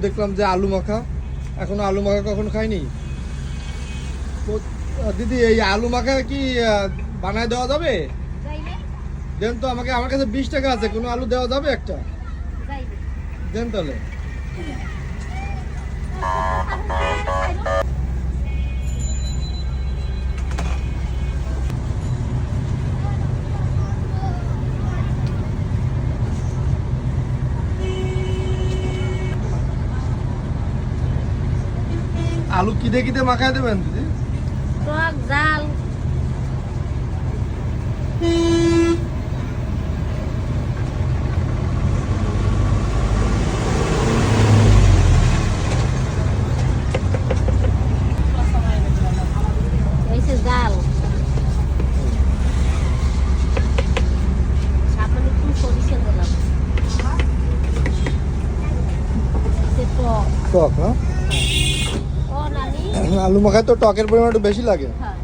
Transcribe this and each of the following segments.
দেখলাম যে আলু মাখা, এখনো আলু মাখা কখনো খাইনি। দিদি এই আলু মাখা কি বানায় দেওয়া যাবে? দেন তো আমাকে, আমার কাছে 20 টাকা আছে, কোনো আলু দেওয়া যাবে একটা? দেন তাহলে। আলু কিদে কিদে মাখায় দেবেন দিদি? টক জাল এইসে জাল সামান্য একটু সরিষা দিলাম। টক না? ও নানি আলু মাখায় তো টকের পরিমাণ একটু বেশি লাগে। হ্যাঁ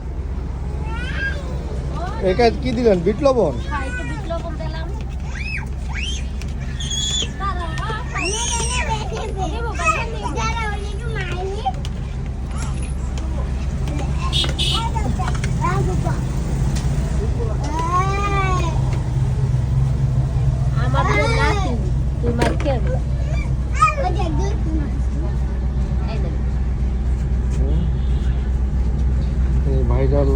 এটা কি দিলেন, বিট লবণ? একটু বিট লবণ দিলাম। আমার নাতি তুই মার খেয়ে ভাইরাল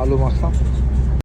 আলু মাখা।